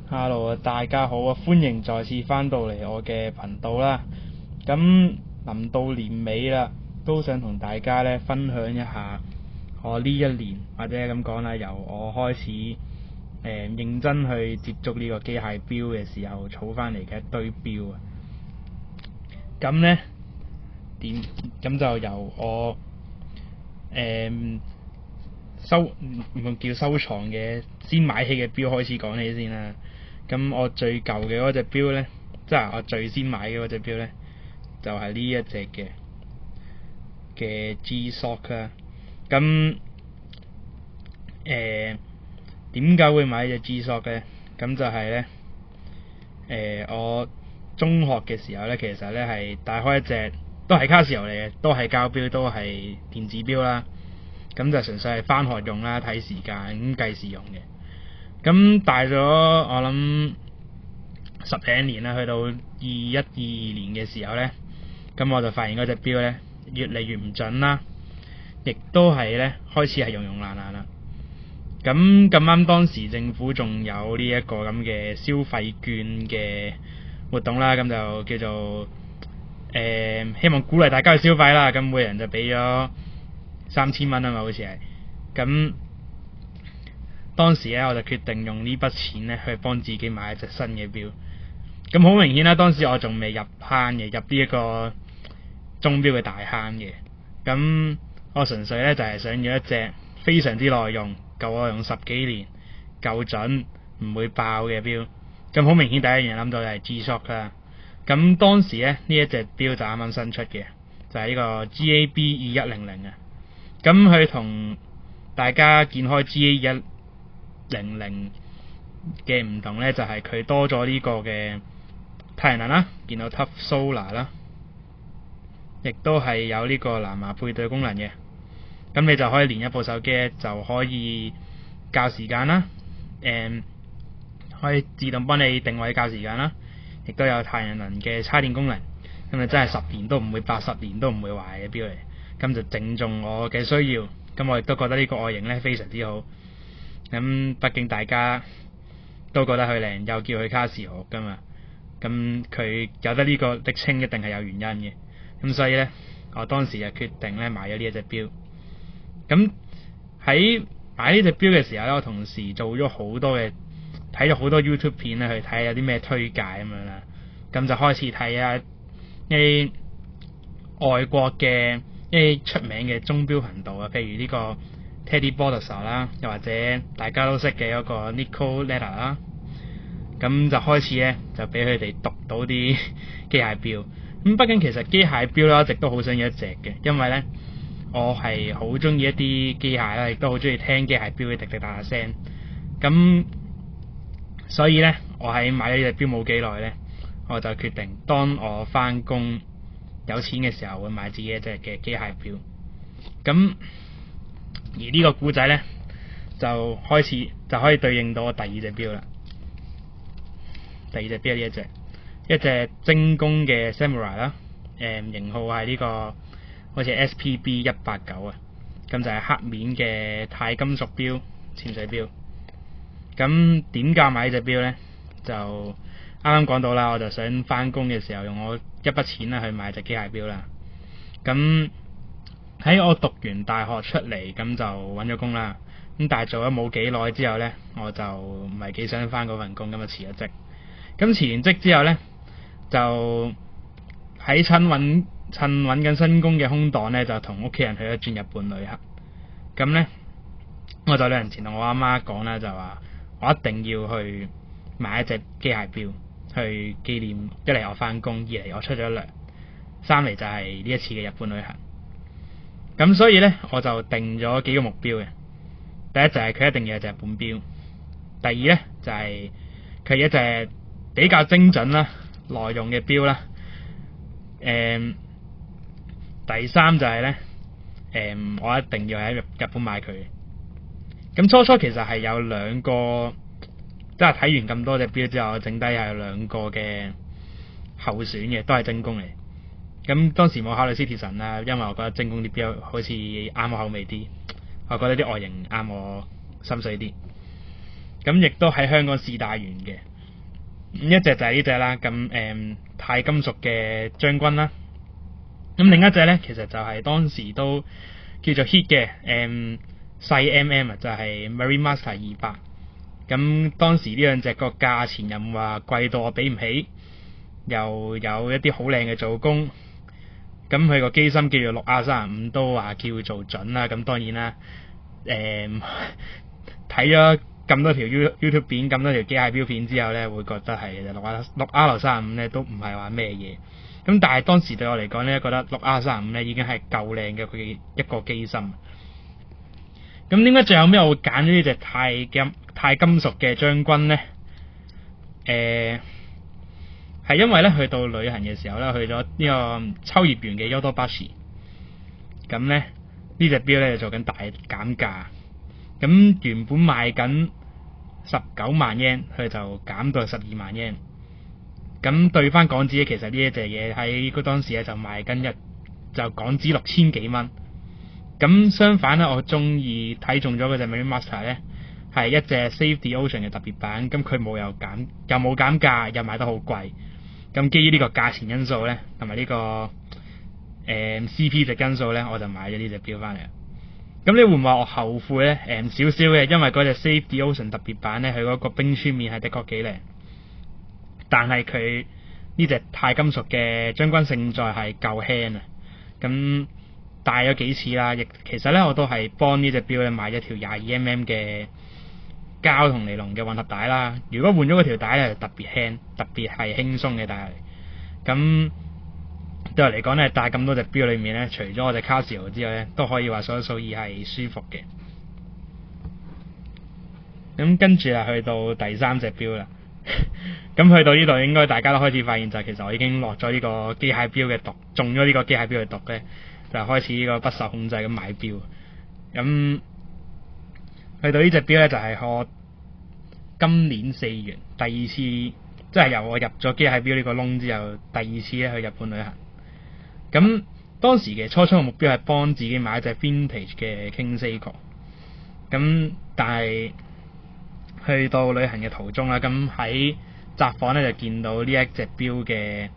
Hello 啊，大家好啊，歡迎再次翻到嚟我嘅頻道啦。咁臨到年尾啦，都想同大家咧分享一下我呢一年或者咁講啦，由我開始認真去接觸呢個機械錶嘅時候，儲翻嚟嘅一堆錶啊。咁咧咁就由我唔叫收藏嘅，先買起嘅錶開始講起先啦。咁我最舊嘅嗰隻錶呢，即係我最先買嘅嗰隻錶呢，就係呢一隻嘅 G-Shock 啦。咁點解會買呢隻 G-Shock 呢？咁就係呢，我中學嘅時候呢，其實呢係戴開一隻都係卡西歐嚟嘅，都係膠錶，都係電子錶啦。咁就純粹係返學用啦，睇時間咁計時用嘅。咁戴咗我諗10幾年啦，去到21、22年嘅時候呢，咁我就發現嗰隻錶呢越嚟越唔準啦，亦都係呢開始係溶溶爛爛啦。咁啱當時政府仲有呢一個咁嘅消費券嘅活動啦，咁就叫做希望鼓勵大家去消費啦。咁每人就俾咗3000蚊啊嘛，好似係。咁當時咧，我就決定用呢筆錢咧去幫自己買一隻新嘅錶。咁好明顯啦，當時我仲未入坑嘅，入呢一個鐘錶嘅大坑嘅。咁我純粹咧就係想要一隻非常之耐用，夠我用10幾年，夠準，唔會爆嘅錶。咁好明顯第一樣諗到就係 G-Shock 啦。咁當時咧呢一隻錶就啱啱新出嘅，就係呢個 GAB2100啊。咁佢同大家見開 GA100嘅唔同呢，就係佢多咗呢個嘅太陽能啦，見到 Tough Solar 啦，亦都係有呢個藍牙配對功能嘅。咁你就可以連一部手機就可以校時間啦，可以自動幫你定位校時間啦，亦都有太陽能嘅插電功能。咁啊真係10年都唔會爆，10年都唔會壞嘅錶嚟。咁就正中我嘅需要。咁我亦都覺得呢個外形呢非常之好。咁畢竟大家都覺得佢靚，又叫佢卡西歐㗎嘛。咁佢有得呢個昵稱一定係有原因嘅。咁所以呢，我當時就決定咧買咗呢一隻錶。咁喺買呢隻錶嘅時候呢，我同時做咗好多嘅睇咗好多 YouTube 片咧，去睇有啲咩推介咁樣啦。咁就開始睇下一啲外國嘅一啲出名嘅鐘錶頻道啊，譬如呢個 Teddy Baldassar 啦，又或者大家都識嘅一個 Nico Leder 啦。咁就開始咧就俾佢哋讀到啲機械錶。咁畢竟其實機械錶咧一直都好想要一隻嘅，因為咧我係好中意一啲機械啦，亦都好中意聽機械錶嘅滴滴答答聲。咁所以咧我喺買咗呢隻錶冇幾耐咧，我就決定當我返工有錢嘅時候會買自己一隻嘅機械錶。咁而呢個故仔呢，就開始就可以對應到我第二隻錶啦。第二隻錶呢一隻精工嘅 Samurai 啦，型號係呢個好似 SPB189啊。咁就係黑面嘅鈦金屬錶，潛水錶。咁點解買呢隻錶呢？就啱啱講到啦，我就想返工嘅時候用我一筆錢啦去買隻機械錶啦。咁喺我讀完大學出嚟，咁就揾咗工啦。咁但係做咗冇幾耐之後呢，我就唔係幾想返嗰份工，咁就辭咗職。咁辭完職之後呢，就喺趁揾緊新工嘅空檔呢，就同屋企人去咗轉日本旅行。咁呢，我就2年前同我阿媽講啦，就話我一定要去買一隻機械錶去紀念，一嚟我返工，二嚟我出咗糧，三嚟就係呢一次嘅日本旅行。咁所以呢，我就定咗幾個目標嘅。第一就係佢一定要有隻日本錶。第二呢，就係佢一隻比較精準啦、耐用嘅錶啦。第三就係呢，我一定要喺日本買佢。咁初其實係有2個，即係睇完咁多隻錶之後，剩低係有2個嘅候選嘅，都係精工嚟。咁當時冇考慮Citizen啦，因為我覺得精工啲錶好似啱我口味啲，我覺得啲外形啱我心水啲。咁亦都喺香港試戴完嘅。一隻就係呢隻啦，咁鈦金屬嘅將軍啦。咁另一隻咧，其實就係當時都叫做 hit 嘅細 MM 啊，就係 Marine Master 200。咁當時呢兩隻個價錢又唔話貴到我俾唔起，又有一啲好靚嘅做工。咁佢個機芯叫做6R35都話叫做準啦。咁當然啦，睇咗咁多條 YouTube 片、咁多條機械錶片之後咧，會覺得係6R35咧都唔係話咩嘢。咁但係當時對我嚟講咧，覺得6R35咧已經係夠靚嘅佢一個機芯。咁點解最後尾我會揀咗呢隻鈦金屬嘅將軍咧？係因為咧去到旅行嘅時候咧，去咗呢個秋葉原嘅 Yodobashi， 咁咧呢隻錶咧就做緊大減價，咁原本賣緊19萬 yen， 佢就減到12萬 yen。咁對翻港紙咧，其實呢一隻嘢喺嗰當時咧就賣緊就港紙6000幾蚊。咁相反咧，我中意睇中咗嗰隻 Marine Master 咧，係一隻 Save the Ocean 嘅特別版。咁佢又冇減價，又賣得好貴。咁基於呢個價錢因素咧，同埋呢個CP 值因素咧，我就買咗呢隻錶翻嚟。咁你會唔會話我後悔咧？少少嘅，因為嗰隻 Save the Ocean 特別版咧，佢嗰個冰川面係的確幾靚。但係佢呢隻鈦金屬嘅將軍勝在係夠輕啊！咁戴咗幾次啦，亦其實咧我都係幫呢隻錶咧買咗條22mm 嘅膠同尼龍嘅混合帶啦。如果換咗嗰條帶咧，就特別輕，特別係輕鬆嘅帶嚟。咁對我嚟講咧，戴咁多隻錶裏面咧，除咗我隻 Casio 之外咧，都可以話數一數二係舒服嘅。咁跟住去到第三隻錶啦。咁去到呢度，應該大家都開始發現就係其實我已經落咗呢個機械錶嘅毒，中咗呢個機械錶嘅毒咧，就開始呢個不受控制咁買錶。咁去到呢隻錶咧，就係我今年4月第二次，即係由我入咗機械錶呢個窿之後，第二次咧去日本旅行。咁當時嘅初嘅目標係幫自己買一隻 vintage 嘅 King Seiko。咁但係去到旅行嘅途中啦，咁喺札幌咧就見到呢一隻錶嘅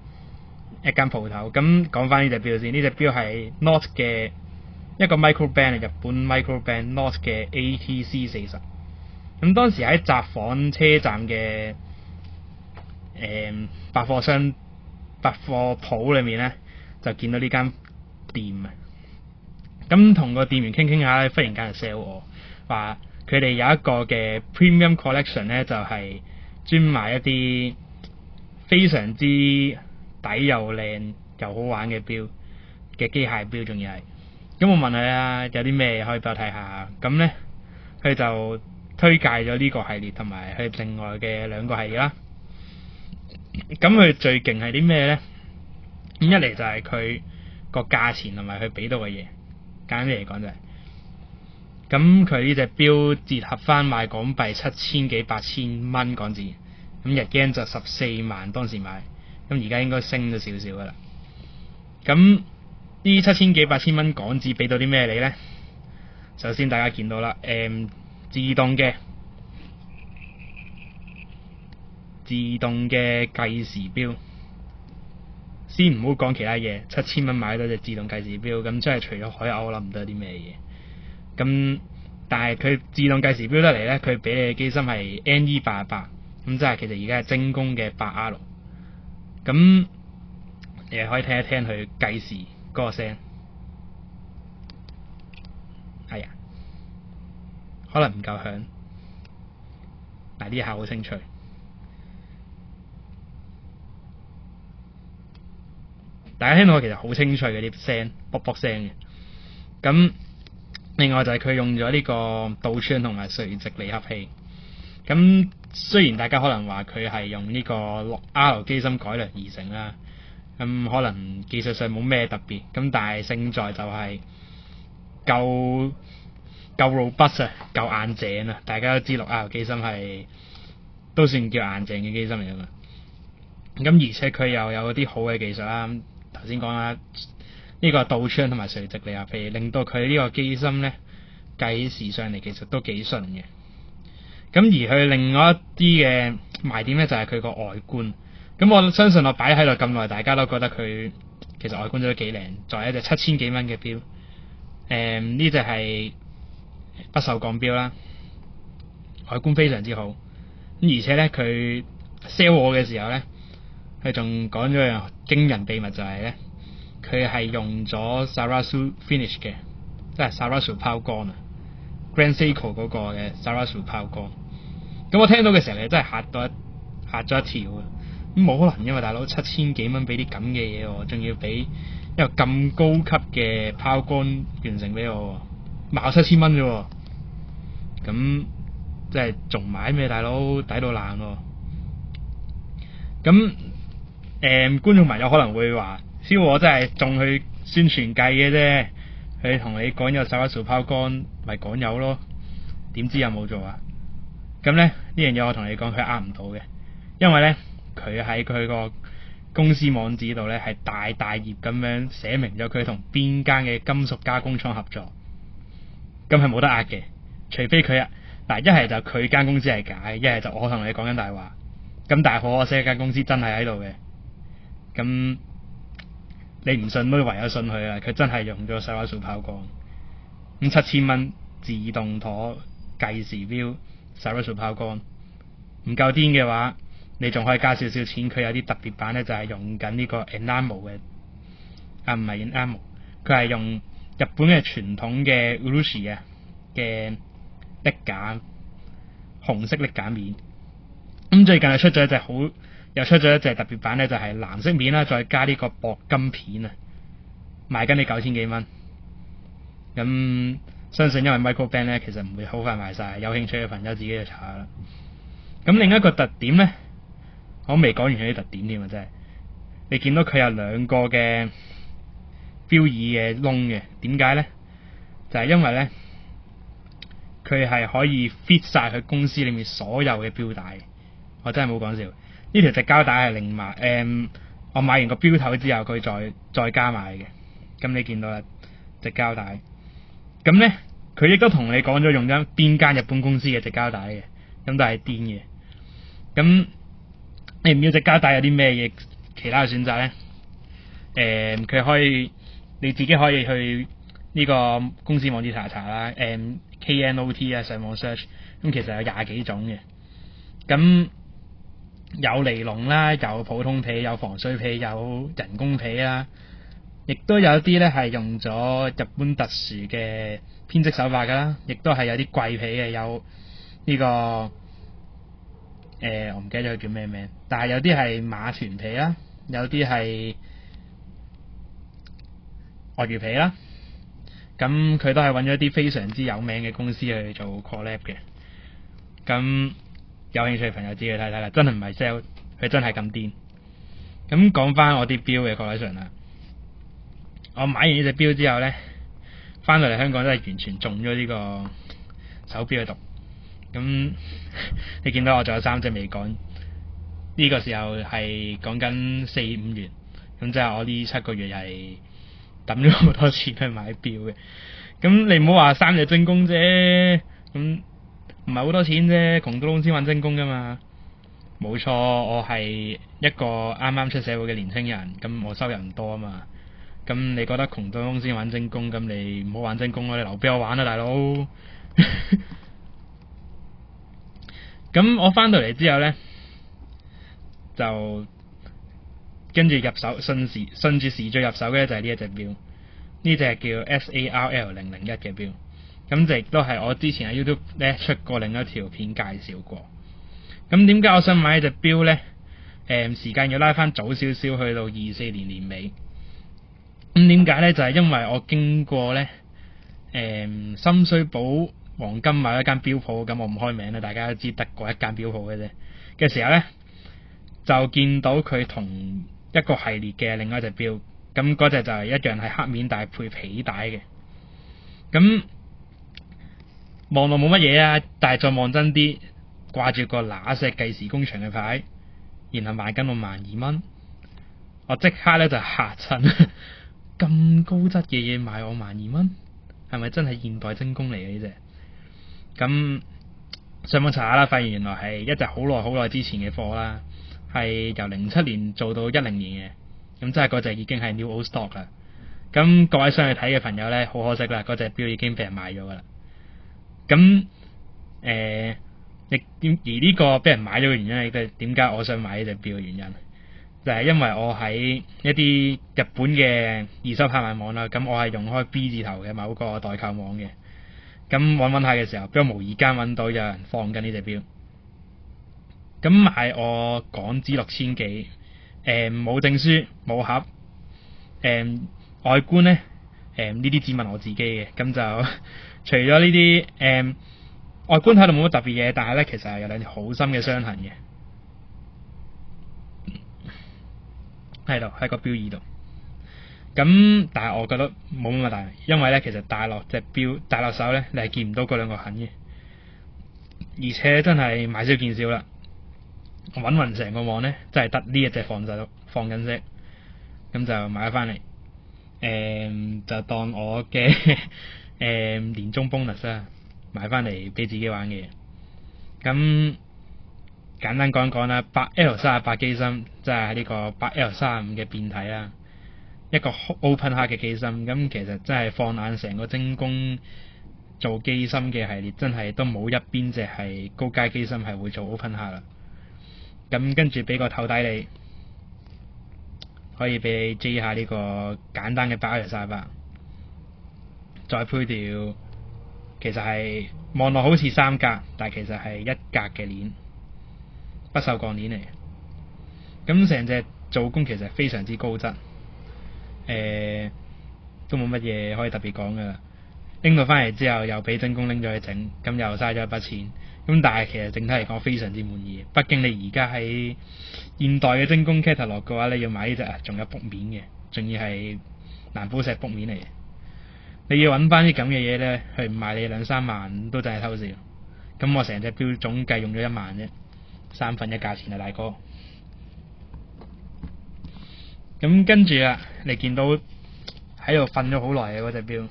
一間鋪頭。咁講翻呢隻錶先，呢隻錶係 Note 嘅一個 micro band， 日本 micro band Note 嘅 ATC40。咁當時喺札幌車站嘅百貨鋪裏面咧，就見到呢間店啊。咁同個店員傾下咧，忽然間就 sell 我話佢哋有一個嘅 premium collection 咧，就係專賣一啲非常之抵又靚又好玩嘅錶嘅機械錶，仲要係。咁我問佢啊，有啲咩可以俾我睇下？咁咧佢就推介咗呢個系列同埋佢另外嘅2個系列啦。咁佢最勁係啲咩咧？咁一嚟就係佢個價錢同埋佢俾到嘅嘢，簡單啲嚟講就係。咁佢呢隻錶折合翻賣港幣7000幾8000蚊港紙，咁日經就14萬當時買，咁而家應該升咗少少噶啦。咁呢7000幾8000蚊港紙俾到啲咩你咧？首先大家見到啦，自動嘅計時錶，先唔好講其他嘢，7000蚊買到隻自動計時錶，咁真係除咗海鷗，我諗唔到啲咩嘢。咁但係佢自動計時錶得嚟咧，佢俾你嘅機芯係 NE88，咁即係其實而家係精工嘅8R。咁你可以聽一聽佢計時嗰個聲，係啊，可能唔夠響，但係呢下好清脆。大家聽到其實好清脆嘅啲聲，卜卜聲嘅。咁另外就係佢用咗呢個倒穿同埋垂直離合器。咁雖然大家可能話佢係用呢個6R 機芯改良而成啦，咁可能技術上冇咩特別，咁但係勝在就係夠 robust 啊，夠硬淨啊！大家都知6R 機芯係都算叫硬淨嘅機芯嚟㗎嘛。咁而且佢又有啲好嘅技術啦。頭先講啦，呢個倒穿同埋垂直離合器令到佢呢個機芯咧計時上嚟其實都幾順嘅。咁而佢另外一啲嘅賣點咧就係佢個外觀。咁我相信我擺喺度咁耐，大家都覺得佢其實外觀都幾靚。作為一隻7000幾蚊嘅錶，呢隻係不鏽鋼錶啦，外觀非常之好。咁而且咧佢 sell 我嘅時候咧，佢仲講咗樣驚人秘密，就係咧佢係用咗 Sarasu finish 嘅，即係 Sarasu 拋光啊 Grand Seiko 嗰個嘅 Sarasu 拋光。咁我聽到嘅時候咧，真係嚇咗一跳啊！咁冇可能因為大佬7000幾蚊俾啲咁嘅嘢我，仲要俾一個咁高級嘅拋光完成俾我，賣7000蚊啫喎！咁即係仲買咩大佬？抵到爛喎！咁觀眾朋友可能會話：燒我真係仲去宣傳計嘅啫，佢同你講有Sarasu拋光，咪講有咯？點知有冇做啊？咁咧呢樣嘢我同你講，佢呃唔到嘅，因為咧佢喺佢個公司網址度咧係大頁咁樣寫明咗佢同邊間嘅金屬加工廠合作，咁係冇得呃嘅，除非佢嗱一係就佢間公司係假，一係就我同你講緊大話。咁但係好可惜，間公司真係喺度嘅，咁你唔信都唯有信佢啦。佢真係用咗Sarasu拋光，咁7000蚊自動舵計時錶Sarasu拋光，唔夠癲嘅話，你仲可以加少少錢。佢有啲特別版咧，就係用緊呢個 enamel 嘅，唔係 enamel，佢係用日本嘅傳統嘅 urushi 嘅瀝架，紅色瀝架面。咁最近又出咗一隻特別版咧，就係藍色面啦，再加呢個鉑金片啊，賣緊你9000幾蚊。咁相信因為 micro band 咧，其實唔會好快賣晒，有興趣嘅朋友自己去查下啦。咁另一個特點咧，我未講完佢啲特點添啊，真係你見到佢有兩個嘅錶耳嘅窿嘅，點解咧？就係因為咧，佢係可以 fit 晒佢公司裏面所有嘅錶帶。我真係冇講笑，呢條直膠帶係另買，我買完個錶頭之後，佢再加買嘅。咁你見到啦，直膠帶。咁咧，佢亦都同你講咗用緊邊間日本公司嘅直膠帶嘅，咁都係癲嘅。咁你唔要直膠帶有啲咩嘢其他嘅選擇咧？佢可以你自己可以去呢個公司網址查啦。KNOT 啊，上網 search， 咁其實有20幾種嘅。咁有尼龍啦，有普通皮，有防水皮，有人工皮啦，亦都有啲咧係用咗日本特殊嘅編織手法噶啦，亦都係有啲貴皮嘅，有呢個我唔記得咗佢叫咩名，但係有啲係馬團皮啦，有啲係鱷魚皮啦，咁佢都係揾咗一啲非常之有名嘅公司去做 collab 嘅，咁有興趣嘅朋友自己去睇睇啦，真係唔係 sell， 佢真係咁癲。咁講翻我啲錶嘅 collection 啦，我買完呢隻錶之後咧，翻到嚟香港真係完全中咗呢個手錶嘅毒。咁你見到我仲有3隻未講，呢個時候係講緊4-5月，咁即係我呢7個月係抌咗好多錢去買錶嘅。咁你唔好話3隻精工啫，咁唔係好多錢啫，窮到窿先揾精工噶嘛。冇錯，我係一個啱啱出社會嘅年輕人，咁我收入唔多啊嘛。咁你覺得窮到窿先揾精工，咁你唔好玩精工咯，你留俾我玩啦，大佬。咁我翻到嚟之後咧，就跟住入手，順住時序入手嘅就係呢一隻錶，呢隻叫 SARL001嘅錶。咁就亦都係我之前喺 YouTube 咧出過另一條片介紹過。咁點解我想買呢隻錶咧？時間要拉翻早少少，去到24年年尾。咁點解咧？就係因為我經過咧深水埗黃金買一間錶鋪，咁我唔開名啦，大家都知得過一間錶鋪嘅啫。嘅時候咧，就見到佢同一個系列嘅另外一隻錶，咁嗰隻就係一樣係黑面但係配皮帶嘅。咁望落冇乜嘢啊，但係再望真啲，掛住個乸石計時工場嘅牌，然後賣緊我12000蚊，我即刻咧就嚇親，咁高質嘅嘢賣我12000蚊，係咪真係現代精工嚟嘅呢隻？咁上網查下啦，發現原來係一隻好耐之前嘅貨啦，係由07年做到10年嘅，咁即係嗰隻已經係 new old stock 啦。咁各位想去睇嘅朋友咧，好可惜啦，嗰隻錶已經俾人買咗噶啦。咁而呢個俾人買咗嘅原因，亦都係點解我想買呢隻錶嘅原因，就係因為我喺一啲日本嘅二手拍賣網啦，咁我係用開 B 字頭嘅某個代購網嘅。咁揾下嘅時候，俾我無意間揾到有人放緊呢隻錶，咁買我港紙6000幾，冇證書冇盒，外觀咧，呢啲只問我自己嘅，咁就除咗呢啲外觀睇到冇乜特別嘢，但係咧其實係有兩條好深嘅傷痕嘅，喺個錶耳度。咁但係我覺得冇乜問題，因為咧其實戴落手咧，你係見唔到嗰兩個痕嘅，而且真係買少見少啦。揾勻成個網咧，真係得呢一隻放緊色，咁就買咗翻嚟，就當我嘅年終 bonus 啦，買翻嚟俾自己玩嘅。咁簡單講講啦，8L38機芯，即係呢個8L35嘅變體啦。一個 open heart 嘅機芯，咁其實真係放眼成個精工做機芯嘅系列，真係都冇一邊隻係高階機芯係會做 open heart 啦。咁跟住俾個頭底你，可以俾你 J 下呢個簡單嘅8L38，再配條其實係望落好似3格，但係其實係1格嘅鏈，不鏽鋼鏈嚟。咁成隻做工其實非常之高質。都冇乜嘢可以特別講噶啦。拎到翻嚟之後，又俾精工拎咗去整，咁又嘥咗一筆錢。咁但係其實整體嚟講非常之滿意。畢竟你而家喺現代嘅精工 catalog 嘅話，你要買呢隻仲有覆面嘅，仲要係藍寶石覆面嚟嘅。你要揾翻啲咁嘅嘢咧，去賣你2-3萬都真係偷笑。咁我成隻錶總計用咗1萬啫，1/3價錢啊大哥。咁跟住啦，你見到喺度瞓咗好耐嘅嗰隻錶，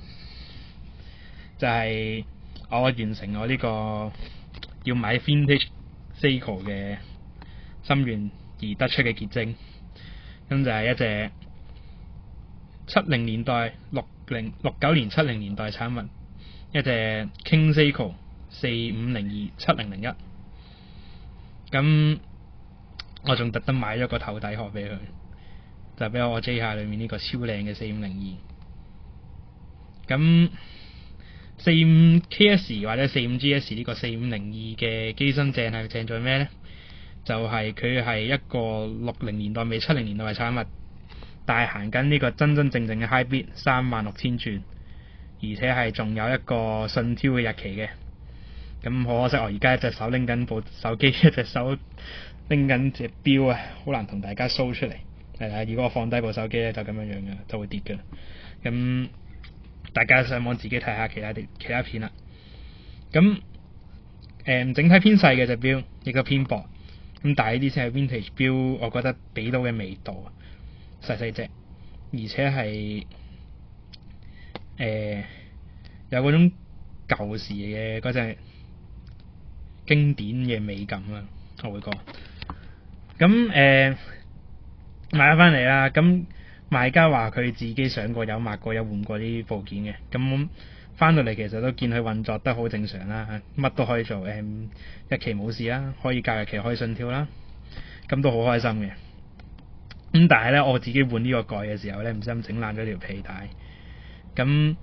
就係我完成我呢個要買 Vintage Seiko 嘅心願而得出嘅結晶。咁就係一隻69年70年代產物，一隻 King Seiko 45027001。咁我仲特登買咗個頭底殼俾佢，就俾我 J 下裏面呢個超靚嘅4502。咁45KS 或者45GS 呢個4502嘅機芯正在咩呢？就係佢係一個60年代尾70年代嘅產物，但係行緊呢個真正嘅 high beat 36000轉，而且係仲有一個信挑嘅日期嘅。咁好可惜，我而家一隻手拎緊部手機，一隻手拎緊隻錶啊，好難同大家 show 出嚟。如果我放低部手機咧，就咁樣嘅，就會跌嘅。咁大家上網自己睇下其他片啦。咁整體偏細嘅隻錶，亦都偏薄。咁但係呢啲先係 vintage 錶，我覺得俾到嘅味道，細隻，而且係有嗰種舊時嘅嗰隻經典嘅美感啦，我會講。咁買咗翻嚟啦，咁賣家話佢自己上過有抹過有換過啲部件嘅，咁翻到嚟其實都見佢運作得好正常啦，乜都可以做，日期冇事啦，可以隔日期可以信挑啦，咁都好開心嘅。咁但係咧，我自己換呢個蓋嘅時候咧，唔小心整爛咗條皮帶，咁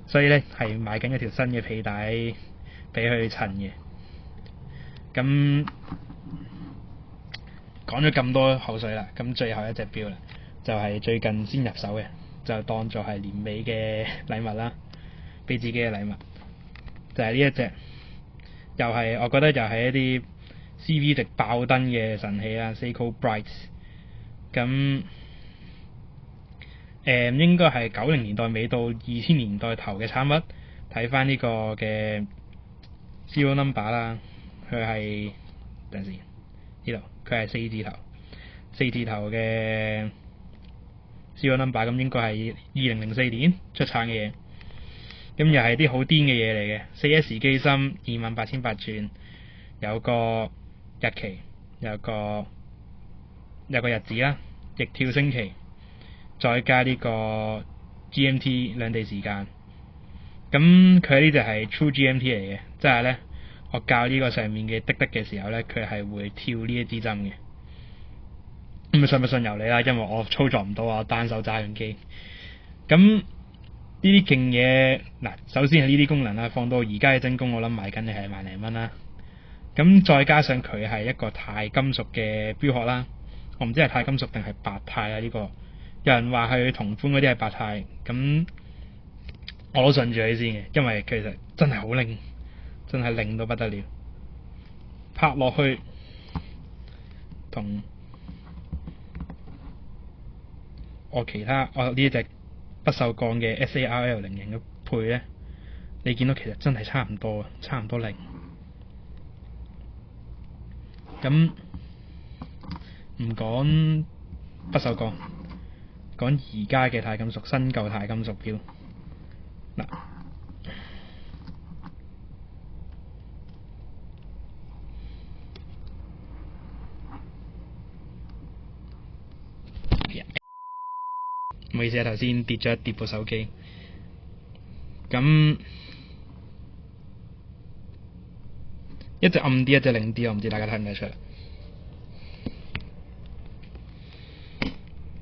所以咧係買緊一條新嘅皮帶俾佢襯嘅。咁講咗咁多口水啦，咁最後一隻錶啦，就係最近先入手嘅，就當作係年尾嘅禮物啦，俾自己嘅禮物，就係呢一隻，又係我覺得又係一啲 CP 值爆燈嘅神器啦 ，Seiko Bright。咁應該係90年代尾到2000年代頭嘅產物，睇翻呢個嘅 serial number 啦，佢係等陣先，呢度佢係4字頭嘅 serial number，咁應該係2004年出產嘅嘢。咁又係啲好癲嘅嘢嚟嘅，4S 機芯，28,800轉，有個日期，有個日子啦，逆跳星期，再加呢個 GMT 兩地時間。咁佢呢隻係 True GMT 嚟嘅，即係咧我教呢個上面嘅滴滴嘅時候咧，佢係會跳呢一支針嘅。咁信唔信由你啦，因為我操作唔到，我單手揸緊機。咁呢啲勁嘢嗱，首先係呢啲功能啦，放到而家嘅精工，我諗賣緊你係萬零蚊啦。咁再加上佢係一個鈦金屬嘅錶殼啦，我唔知係鈦金屬定係白鈦啊呢個。有人話佢同款嗰啲係白鈦，咁我都信住佢先嘅，因為其實真係好靈，真係靈到不得了。拍落去同我呢一隻不鏽鋼嘅 SARL00嘅配咧，你見到其實真係差唔多，差唔多零。咁唔講不鏽鋼，講而家嘅鈦金屬，新舊鈦金屬錶嗱。唔好意思啊，頭先跌咗一跌部手機。咁一隻暗啲，一隻亮啲，我唔知大家睇唔睇出嚟。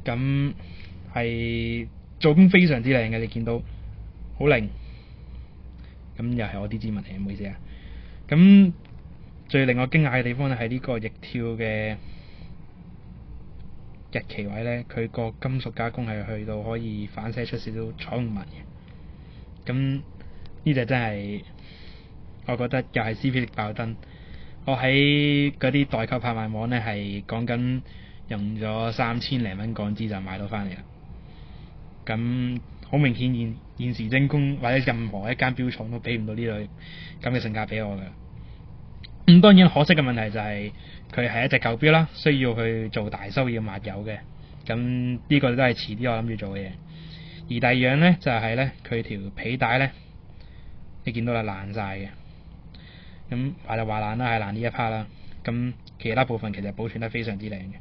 咁係做工非常之靚嘅，你見到好靈。咁又係我啲指紋嚟，唔好意思啊。咁最令我驚訝嘅地方咧係呢個逆跳嘅日期位咧，佢個金屬加工係去到可以反射出少少彩虹紋嘅。咁呢隻真係我覺得又係 CP 值爆燈。我喺嗰啲代購拍賣網咧係講緊用咗3000零蚊港紙就買到翻嚟啦。咁好明顯現時精工或者任何一間錶廠都俾唔到呢類咁嘅性價比我㗎。咁當然可惜嘅問題就係佢係一隻舊錶啦，需要去做大修要抹油嘅。咁呢個都係遲啲我諗住做嘅嘢。而第二樣咧就係咧佢條皮帶咧，你見到啦爛晒嘅。咁話就話爛啦，係爛呢一 part 啦。咁其他部分其實保存得非常之靚嘅。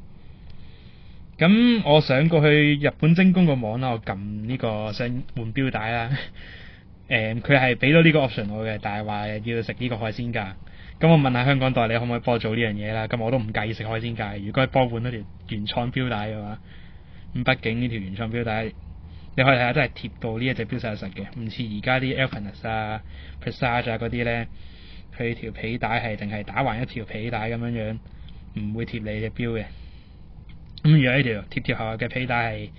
咁我上過去日本精工個網啦，我撳呢個想換錶帶啦。佢係俾咗呢個 option 我嘅，但係話要食呢個海鮮價。咁我問下香港代理可唔可以幫我做呢樣嘢啦？咁我都唔介意食海鮮價，如果係幫我換咗條原創錶帶嘅話，咁畢竟呢條原創錶帶你可以睇下真係貼到呢一隻錶實嘅，唔似而家啲 Alpinus 啊、Presage 啊嗰啲咧，佢條皮帶係淨係打橫一條皮帶咁樣，唔會貼你隻錶嘅。咁如果呢條貼後嘅皮帶係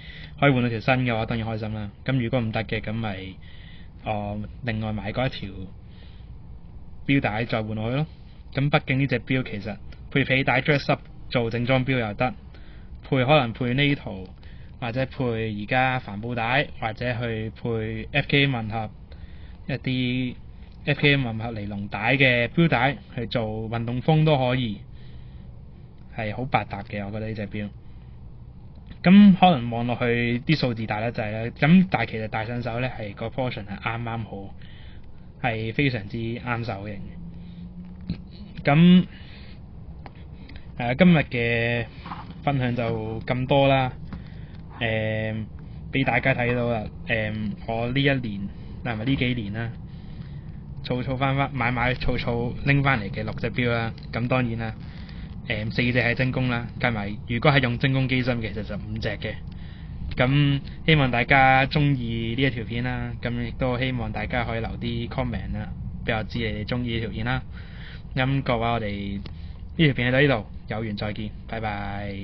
可以換到條新嘅話，當然開心啦。咁如果唔得嘅，咁咪另外買過一條錶帶再換落去咯。咁畢竟呢隻錶其實配皮帶 dress up 做正裝錶又得，可能配呢圖或者配而家帆布帶，或者去配 FKM 混合一啲 FKM 混合尼龍帶嘅錶帶去做運動風都可以，係好百搭嘅。我覺得呢隻錶。咁可能望落去啲數字大得滯咧，咁但係其實戴上手咧係個 portion 係啱啱好，係非常之啱手型嘅。咁今日嘅分享就咁多啦。俾大家睇到啦。我呢一年係咪呢幾年啦，儲翻買儲拎翻嚟嘅6隻錶啦。咁當然啦。4隻係精工啦，計埋如果係用精工機芯嘅，其實就5隻嘅。咁希望大家中意呢一條片啦，咁亦都希望大家可以留啲 comment 啦，俾我知你哋中意呢條片啦。咁各位，我哋呢條片喺到呢度，有緣再見，拜拜。